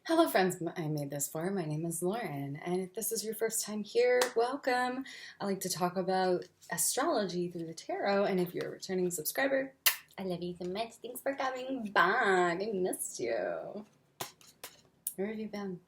Hello friends I made this for. My name is Lauren, and if this is your first time here, welcome. I like to talk about astrology through the tarot, and if you're a returning subscriber, I love you so much. Thanks for coming back. I missed you. Where have you been?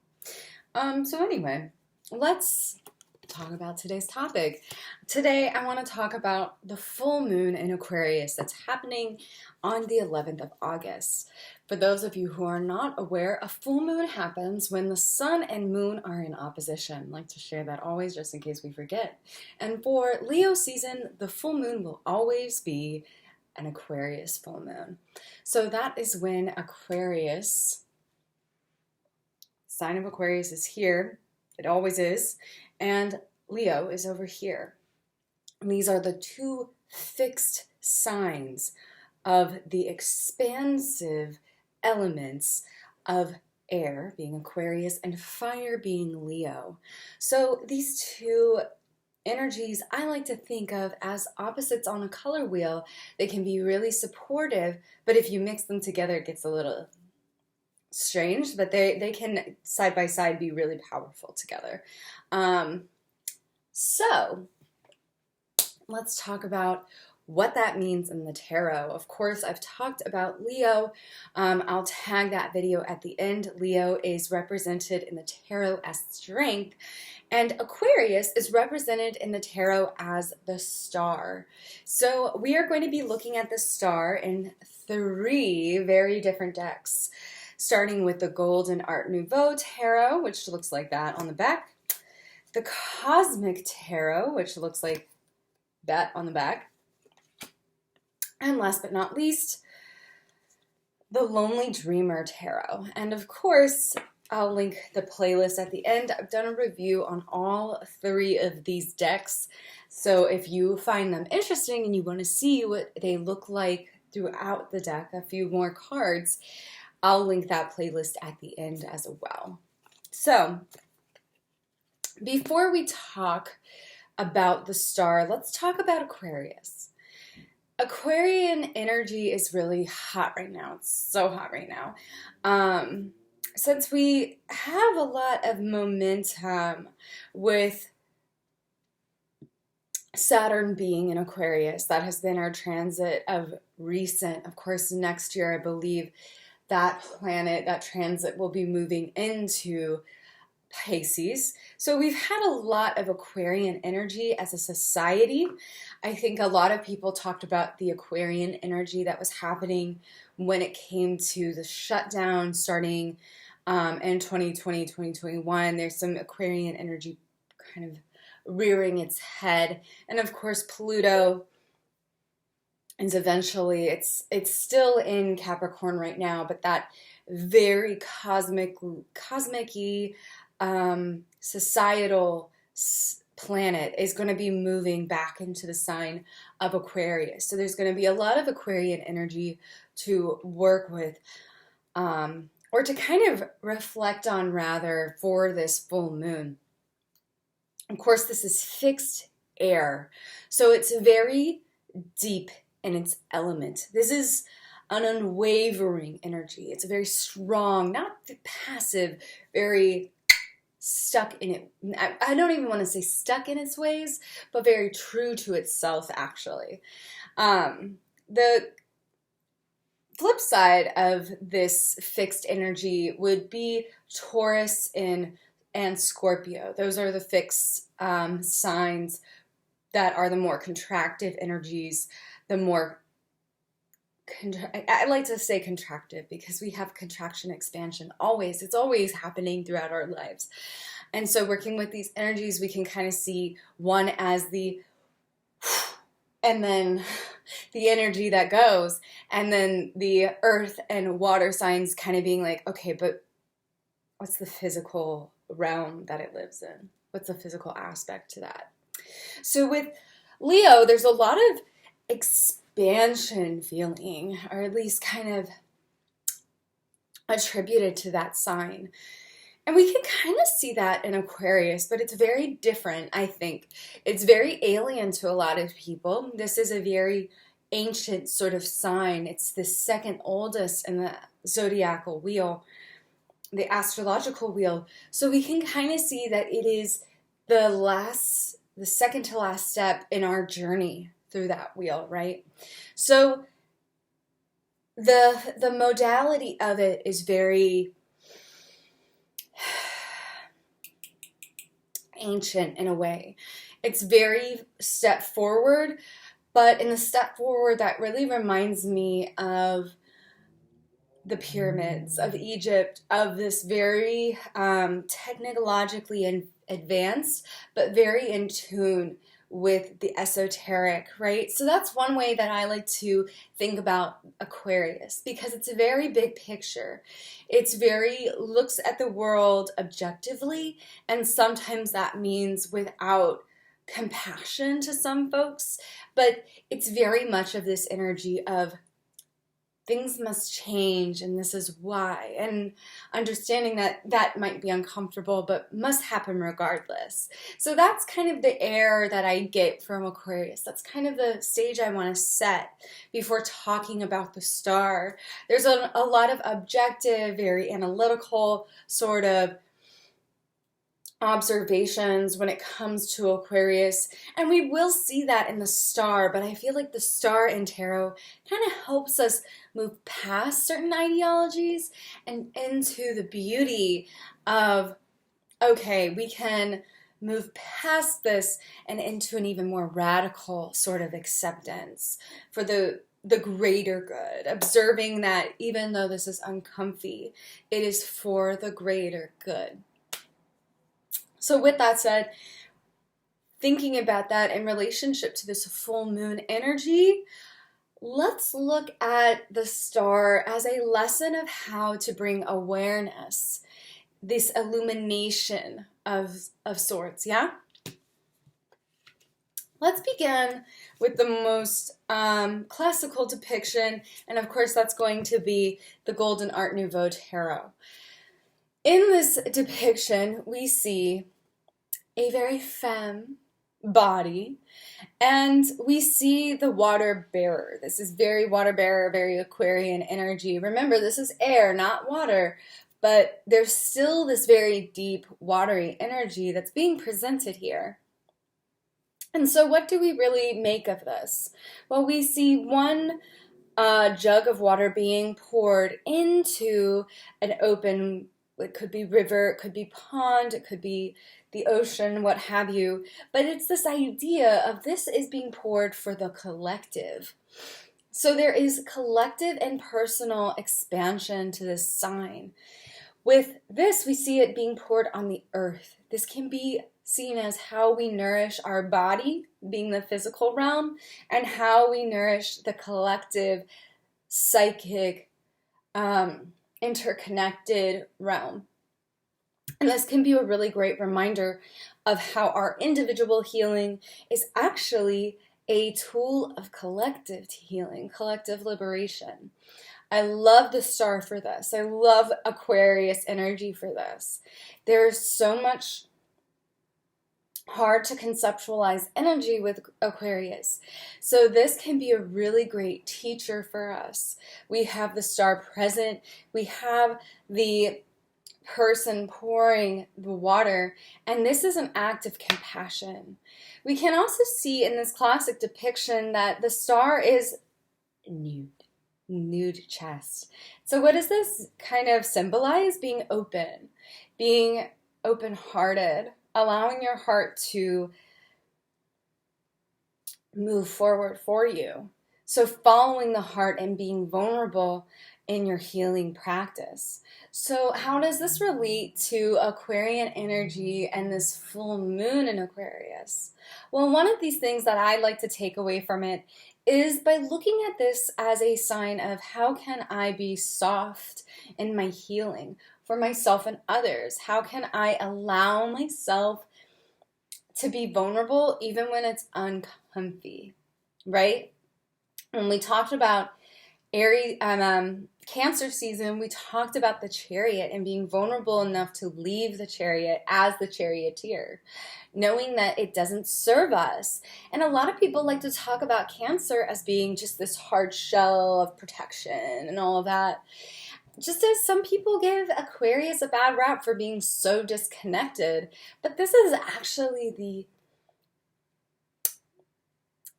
So anyway, let's talk about today's topic. Today I want to talk about the full moon in Aquarius that's happening on the 11th of August. For those of you who are not aware, a full moon happens when the sun and moon are in opposition. I like to share that always just in case we forget. And for Leo season, the full moon will always be an Aquarius full moon. So that is when Aquarius, sign of Aquarius is here. It always is. And Leo is over here. And these are the two fixed signs of the expansive elements of air, being Aquarius, and fire, being Leo. So these two energies I like to think of as opposites on a color wheel. They can be really supportive, but if you mix them together, it gets a little strange, but they can side by side be really powerful together. So let's talk about what that means in the tarot. Of course, I've talked about Leo. I'll tag that video at the end. Leo is represented in the tarot as strength, and Aquarius is represented in the tarot as the star. So we are going to be looking at the star in three very different decks, starting with the Golden Art Nouveau Tarot, which looks like that on the back, the Cosmic Tarot, which looks like that on the back, and last but not least, the Lonely Dreamer Tarot. And of course, I'll link the playlist at the end. I've done a review on all three of these decks, so if you find them interesting and you want to see what they look like throughout the deck, a few more cards, I'll link that playlist at the end as well. So, before we talk about the star, let's talk about Aquarius. Aquarian energy is really hot right now. It's so hot right now. Since we have a lot of momentum with Saturn being in Aquarius, that has been our transit of recent. Of course, next year, I believe that planet, that transit will be moving into Pisces. So we've had a lot of Aquarian energy as a society. I think a lot of people talked about the Aquarian energy that was happening when it came to the shutdown starting in 2020, 2021. There's some Aquarian energy kind of rearing its head. And of course, Pluto is eventually, it's still in Capricorn right now, but that very cosmic-y, societal planet is going to be moving back into the sign of Aquarius. So there's going to be a lot of Aquarian energy to work with, or to kind of reflect on rather, for this full moon. Of course, this is fixed air, so it's very deep in its element. This is an unwavering energy. It's very strong, not passive, very stuck in it. I don't even want to say stuck in its ways, but very true to itself, actually. The flip side of this fixed energy would be Taurus and Scorpio. Those are the fixed signs that are the more contractive energies, the more I like to say contractive because we have contraction, expansion always. It's always happening throughout our lives. And so working with these energies, we can kind of see one as the, and then the energy that goes, and then the earth and water signs kind of being like, okay, but what's the physical realm that it lives in? What's the physical aspect to that? So with Leo, there's a lot of expansion feeling, or at least kind of attributed to that sign. And we can kind of see that in Aquarius, but it's very different, I think. It's very alien to a lot of people. This is a very ancient sort of sign. It's the second oldest in the zodiacal wheel. the astrological wheel. So we can kind of see that it is the second to last step in our journey through that wheel, right? So the modality of it is very ancient in a way. It's very step forward, but in the step forward that really reminds me of the pyramids of Egypt, of this very technologically advanced, but very in tune with the esoteric, right? So that's one way that I like to think about Aquarius, because it's a very big picture. It's very, looks at the world objectively, and sometimes that means without compassion to some folks, but it's very much of this energy of things must change and this is why, and understanding that that might be uncomfortable but must happen regardless. So that's kind of the air that I get from Aquarius. That's kind of the stage I want to set before talking about the star. There's a lot of objective, very analytical sort of observations when it comes to Aquarius, and we will see that in the star, but I feel like the star in tarot kind of helps us move past certain ideologies and into the beauty of, okay, we can move past this and into an even more radical sort of acceptance for the greater good, observing that even though this is uncomfy, it is for the greater good. So with that said, thinking about that in relationship to this full moon energy, let's look at the star as a lesson of how to bring awareness, this illumination of sorts, yeah? Let's begin with the most classical depiction, and of course that's going to be the Golden Art Nouveau Tarot. In this depiction, we see a very femme body, and we see the water bearer. This is very water bearer, very Aquarian energy. Remember, this is air, not water, but there's still this very deep, watery energy that's being presented here. And so what do we really make of this? Well, we see one jug of water being poured into an open, it could be river, it could be pond, it could be the ocean, what have you. But it's this idea of this is being poured for the collective. So there is collective and personal expansion to this sign. With this, we see it being poured on the earth. This can be seen as how we nourish our body, being the physical realm, and how we nourish the collective, psychic, interconnected realm. And this can be a really great reminder of how our individual healing is actually a tool of collective healing, collective liberation. I love the star for this. I love Aquarius energy for this. There's so much hard to conceptualize energy with Aquarius. So this can be a really great teacher for us. We have the star present. We have the person pouring the water, and this is an act of compassion. We can also see in this classic depiction that the star is nude chest. So what does this kind of symbolize? Being open-hearted, allowing your heart to move forward for you. So following the heart and being vulnerable in your healing practice. So how does this relate to Aquarian energy and this full moon in Aquarius? Well, one of these things that I like to take away from it is by looking at this as a sign of how can I be soft in my healing for myself and others? How can I allow myself to be vulnerable even when it's uncomfy, right? When we talked about Cancer season, we talked about the Chariot and being vulnerable enough to leave the Chariot as the charioteer, knowing that it doesn't serve us. And a lot of people like to talk about Cancer as being just this hard shell of protection and all of that. just as some people give Aquarius a bad rap for being so disconnected, but this is actually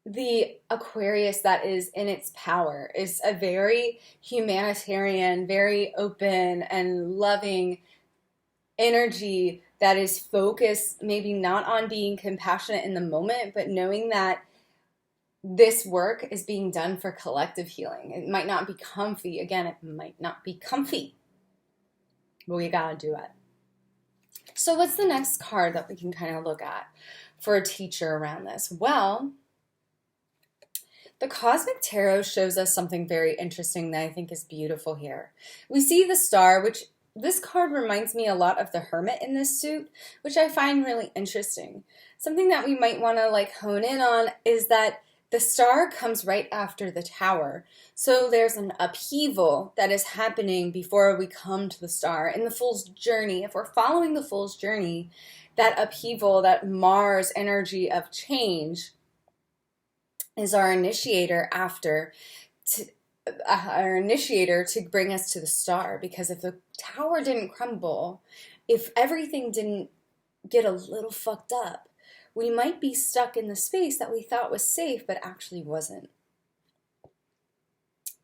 the Aquarius that is in its power, is a very humanitarian, very open and loving energy that is focused maybe not on being compassionate in the moment, but knowing that this work is being done for collective healing. It might not be comfy. Again, it might not be comfy, but we gotta do it. So what's the next card that we can kind of look at for a teacher around this? Well, the Cosmic Tarot shows us something very interesting that I think is beautiful here. We see the star, which this card reminds me a lot of the Hermit in this suit, which I find really interesting. Something that we might want to like hone in on is that the star comes right after the Tower. So there's an upheaval that is happening before we come to the star. In the Fool's journey, if we're following the Fool's journey, that upheaval, that Mars energy of change is our initiator to bring us to the star. Because if the Tower didn't crumble, if everything didn't get a little fucked up, we might be stuck in the space that we thought was safe, but actually wasn't.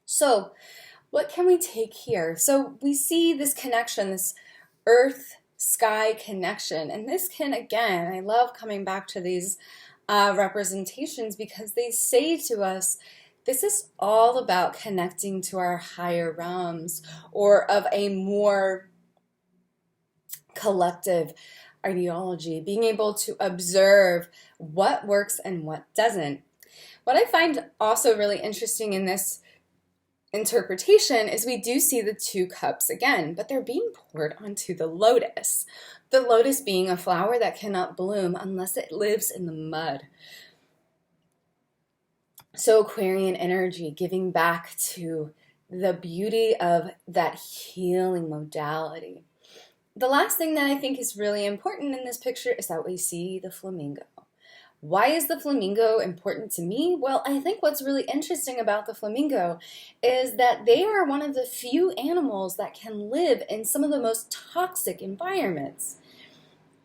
So what can we take here? So we see this connection, this earth-sky connection. And this can, again, I love coming back to these representations because they say to us, this is all about connecting to our higher realms or of a more collective ideology, being able to observe what works and what doesn't. What I find also really interesting in this interpretation is we do see the 2 cups again, but they're being poured onto the lotus. The lotus being a flower that cannot bloom unless it lives in the mud. So Aquarian energy, giving back to the beauty of that healing modality. The last thing that I think is really important in this picture is that we see the flamingo. Why is the flamingo important to me? Well, I think what's really interesting about the flamingo is that they are one of the few animals that can live in some of the most toxic environments.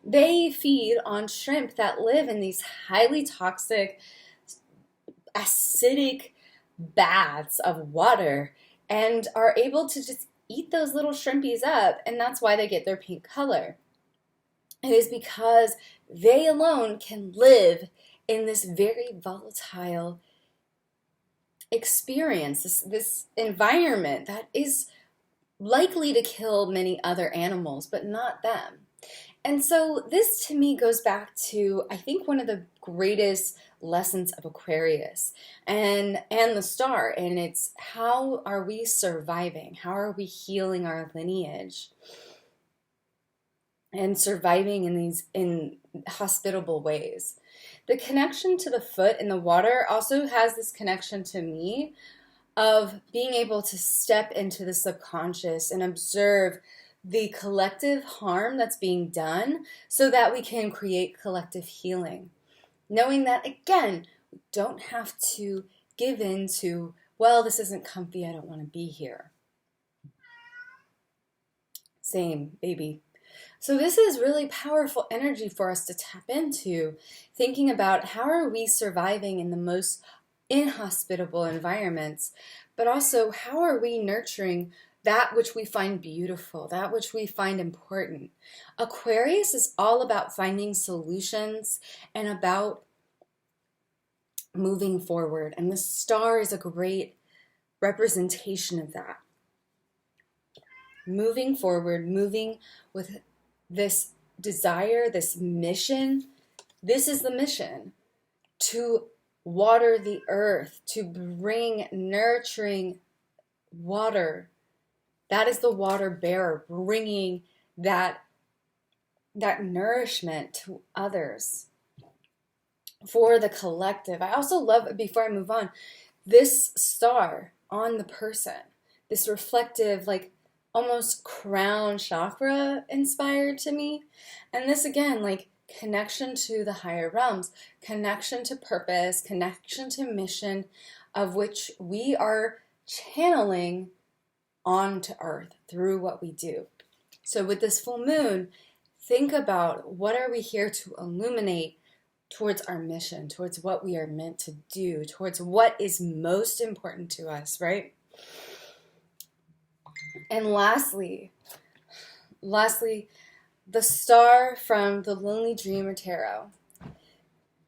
They feed on shrimp that live in these highly toxic, acidic baths of water and are able to just eat those little shrimpies up, and that's why they get their pink color. It is because they alone can live in this very volatile experience, this environment that is likely to kill many other animals, but not them. And so this to me goes back to, I think, one of the greatest lessons of Aquarius and the star, and it's how are we surviving? How are we healing our lineage and surviving in hospitable ways? The connection to the foot in the water also has this connection to me of being able to step into the subconscious and observe the collective harm that's being done so that we can create collective healing. Knowing that, again, we don't have to give in to, well, this isn't comfy, I don't want to be here. Same, baby. So this is really powerful energy for us to tap into, thinking about how are we surviving in the most inhospitable environments, but also how are we nurturing that which we find beautiful, that which we find important. Aquarius is all about finding solutions and about moving forward, and the star is a great representation of that. Moving forward, moving with this desire, this mission. This is the mission, to water the earth, to bring nurturing water. That is the water bearer, bringing that nourishment to others for the collective. I also love, before I move on, this star on the person, this reflective, like almost crown chakra inspired to me. And this again, like connection to the higher realms, connection to purpose, connection to mission, of which we are channeling onto earth through what we do. So with this full moon, think about what are we here to illuminate towards our mission, towards what we are meant to do, towards what is most important to us, right? And lastly, the star from the Lonely Dreamer Tarot.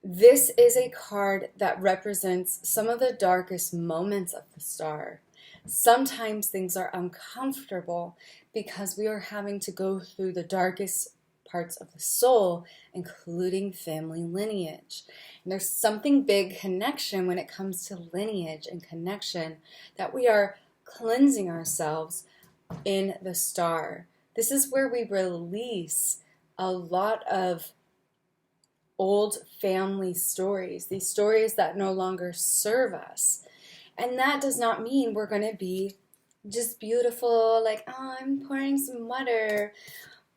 This is a card that represents some of the darkest moments of the star. Sometimes things are uncomfortable because we are having to go through the darkest parts of the soul, including family lineage. And there's something big connection when it comes to lineage and connection, that we are cleansing ourselves in the star. This is where we release a lot of old family stories, these stories that no longer serve us. And that does not mean we're going to be just beautiful, like, oh, I'm pouring some water.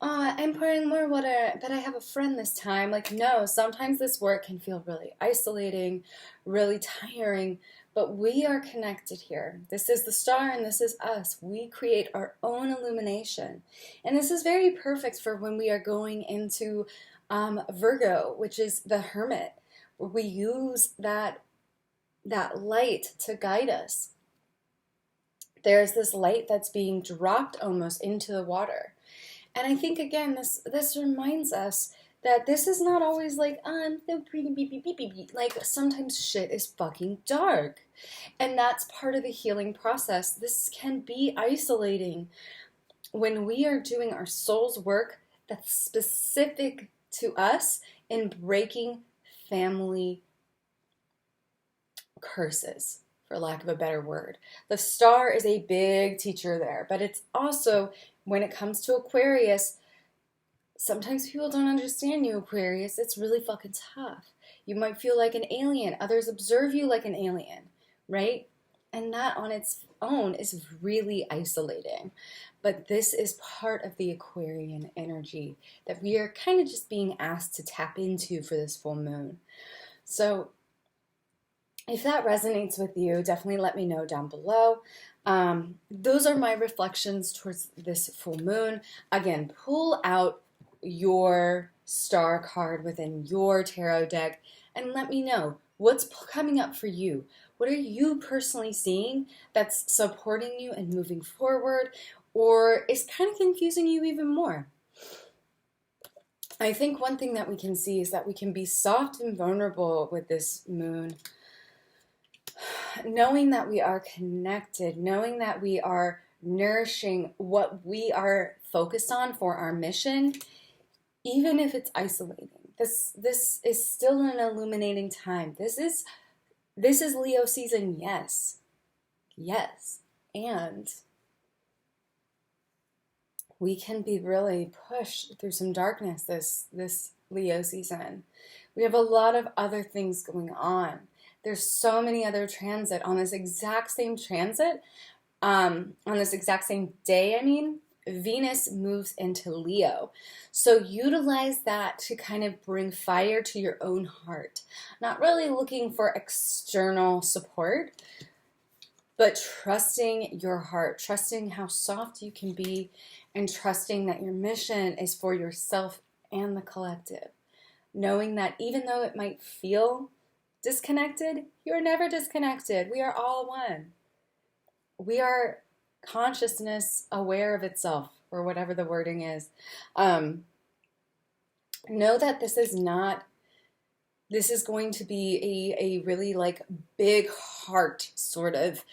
Oh, I'm pouring more water, but I have a friend this time. Like, no, sometimes this work can feel really isolating, really tiring, but we are connected here. This is the star and this is us. We create our own illumination. And this is very perfect for when we are going into Virgo, which is the hermit, where we use that light to guide us. There's this light that's being dropped almost into the water. And I think, again, this reminds us that this is not always like, oh, I'm so pretty, beep, beep, beep, beep, beep. Like, sometimes shit is fucking dark. And that's part of the healing process. This can be isolating when we are doing our soul's work that's specific to us in breaking family curses, for lack of a better word. The star is a big teacher there, but it's also, when it comes to Aquarius, sometimes people don't understand you, Aquarius. It's really fucking tough. You might feel like an alien. Others observe you like an alien, right? And that on its own is really isolating. But this is part of the Aquarian energy that we are kind of just being asked to tap into for this full moon. So if that resonates with you, definitely let me know down below. Those are my reflections towards this full moon. Again, pull out your star card within your tarot deck and let me know what's coming up for you. What are you personally seeing that's supporting you and moving forward, or is kind of confusing you even more? I think one thing that we can see is that we can be soft and vulnerable with this moon, knowing that we are connected, knowing that we are nourishing what we are focused on for our mission, even if it's isolating. This is still an illuminating time. This is Leo season, yes. Yes. And we can be really pushed through some darkness this Leo season. We have a lot of other things going on. There's so many other transit on this exact same transit, on this exact same day, Venus moves into Leo. So utilize that to kind of bring fire to your own heart. Not really looking for external support, but trusting your heart, trusting how soft you can be, and trusting that your mission is for yourself and the collective. Knowing that even though it might feel disconnected, you're never disconnected. We are all one. We are consciousness aware of itself, or whatever the wording is. Know that this is going to be a really like big heart sort of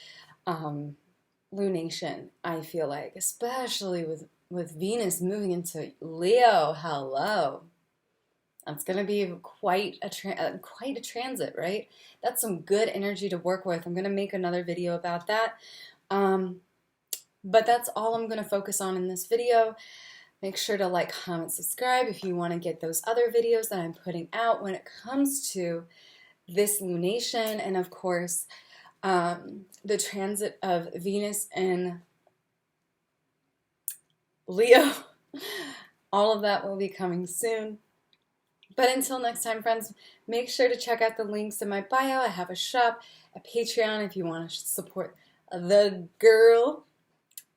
lunation, I feel like, especially with Venus moving into Leo. Hello. That's going to be quite a transit, right? That's some good energy to work with. I'm going to make another video about that. But that's all I'm going to focus on in this video. Make sure to like, comment, subscribe if you want to get those other videos that I'm putting out when it comes to this lunation. And of course, the transit of Venus and Leo. All of that will be coming soon. But until next time, friends, make sure to check out the links in my bio. I have a shop, a Patreon if you want to support the girl.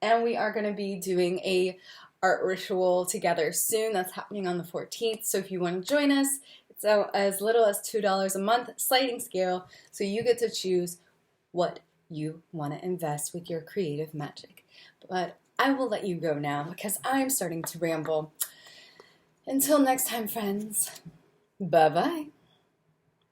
And we are going to be doing a art ritual together soon. That's happening on the 14th. So if you want to join us, it's as little as $2 a month, sliding scale. So you get to choose what you want to invest with your creative magic. But I will let you go now because I'm starting to ramble. Until next time, friends. Bye-bye.